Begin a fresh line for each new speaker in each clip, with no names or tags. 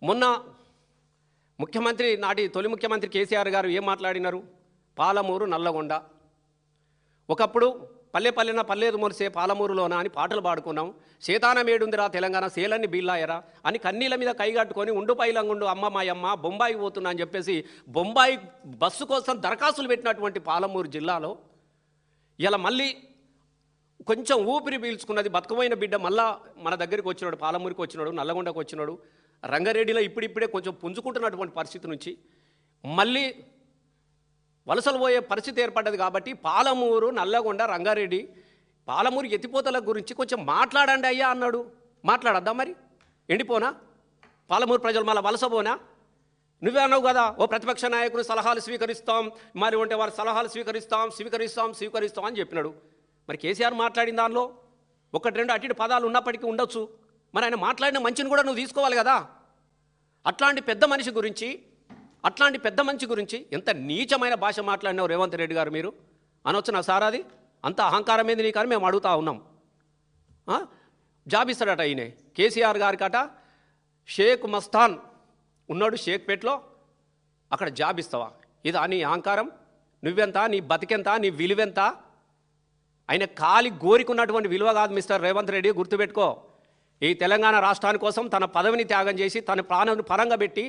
మొన్న ముఖ్యమంత్రి నాటి తొలి ముఖ్యమంత్రి కేసీఆర్ గారు ఏం మాట్లాడినారు? పాలమూరు నల్లగొండ, ఒకప్పుడు పల్లె పల్లెన పల్లేరు మొరిసే పాలమూరులోన అని పాటలు పాడుకున్నాం. శేతానమేడుందిరా తెలంగాణ సేలన్ని బీల్లాయరా అని కన్నీళ్ళ మీద కైగట్టుకొని ఉండుపైలంగుండు అమ్మ మాయమ్మ బొంబాయి పోతున్నా అని చెప్పేసి బొంబాయి బస్సు కోసం దరఖాస్తులు పెట్టినటువంటి పాలమూరు జిల్లాలో ఇలా మళ్ళీ కొంచెం ఊపిరి పీల్చుకున్నది బతుకుపోయిన బిడ్డ మళ్ళా మన దగ్గరికి వచ్చినాడు, పాలమూరికి వచ్చినాడు, నల్లగొండకు వచ్చినాడు. రంగారెడ్డిలో ఇప్పుడిప్పుడే కొంచెం పుంజుకుంటున్నటువంటి పరిస్థితి నుంచి మళ్ళీ వలసలు పోయే పరిస్థితి ఏర్పడ్డది. కాబట్టి పాలమూరు, నల్లగొండ, రంగారెడ్డి, పాలమూరు ఎత్తిపోతల గురించి కొంచెం మాట్లాడండి అయ్యా అన్నాడు. మాట్లాడద్దా మరి? ఎండిపోనా పాలమూరు ప్రజలు? మళ్ళీ వలసపోనా? నువ్వే అన్నావు కదా, ఓ ప్రతిపక్ష నాయకుడు సలహాలు స్వీకరిస్తాం, మరి ఉంటే వారి సలహాలు స్వీకరిస్తాం అని చెప్పినాడు. మరి కేసీఆర్ మాట్లాడిన దానిలో ఒకటి రెండు అటు పదాలు ఉన్నప్పటికీ ఉండొచ్చు. మరి ఆయన మాట్లాడిన మంచిని కూడా నువ్వు తీసుకోవాలి కదా. అట్లాంటి పెద్ద మనిషి గురించి ఎంత నీచమైన భాష మాట్లాడినావు రేవంత్ రెడ్డి గారు మీరు అనొచ్చు నా సారాది? అంత అహంకారం ఏంది నీకని మేము అడుగుతా ఉన్నాం. జాబ్ ఇస్తాడట ఈయన కేసీఆర్ గారికట. షేక్ మస్తాన్ ఉన్నాడు షేక్పేట్లో, అక్కడ జాబ్ ఇస్తావా? ఇది నీ అహంకారం? నువ్వెంత, నీ బతికెంత, నీ విలువెంత? ఆయన కాలి గోరికున్నటువంటి విలువ కాదు మిస్టర్ రేవంత్ రెడ్డి, గుర్తుపెట్టుకో. ఈ తెలంగాణ రాష్ట్రాని కోసం తన పదవిని త్యాగం చేసి తన ప్రాణాన్ని పరంగా పెట్టి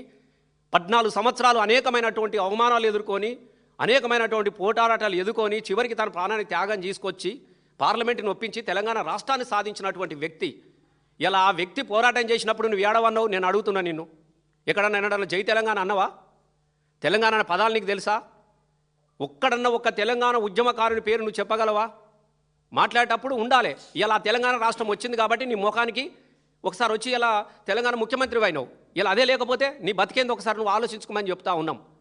14 సంవత్సరాలు అనేకమైనటువంటి అవమానాలు ఎదుర్కొని అనేకమైనటువంటి పోటారాటాలు ఎదుర్కొని చివరికి తన ప్రాణాన్ని త్యాగం చేసుకొచ్చి పార్లమెంటుని ఒప్పించి తెలంగాణ రాష్ట్రాన్ని సాధించినటువంటి వ్యక్తి. ఇలా ఆ వ్యక్తి పోరాటం చేసినప్పుడు నువ్వు ఏడవన్నావు? నేను అడుగుతున్నా నిన్ను. ఎక్కడన్నా జై తెలంగాణ అన్నవా? తెలంగాణ అనే పదాలు నీకు తెలుసా? ఒక్కడన్నా ఒక్క తెలంగాణ ఉద్యమకారుని పేరు నువ్వు చెప్పగలవా? మాట్లాడేటప్పుడు ఉండాలి. ఇలా తెలంగాణ రాష్ట్రం వచ్చింది కాబట్టి నీ ముఖానికి ఒకసారి వచ్చి ఇలా తెలంగాణ ముఖ్యమంత్రి అయినావు. ఇలా అదే లేకపోతే నీ బతికేంది ఒకసారి నువ్వు ఆలోచించుకోమని చెప్తా ఉన్నాం.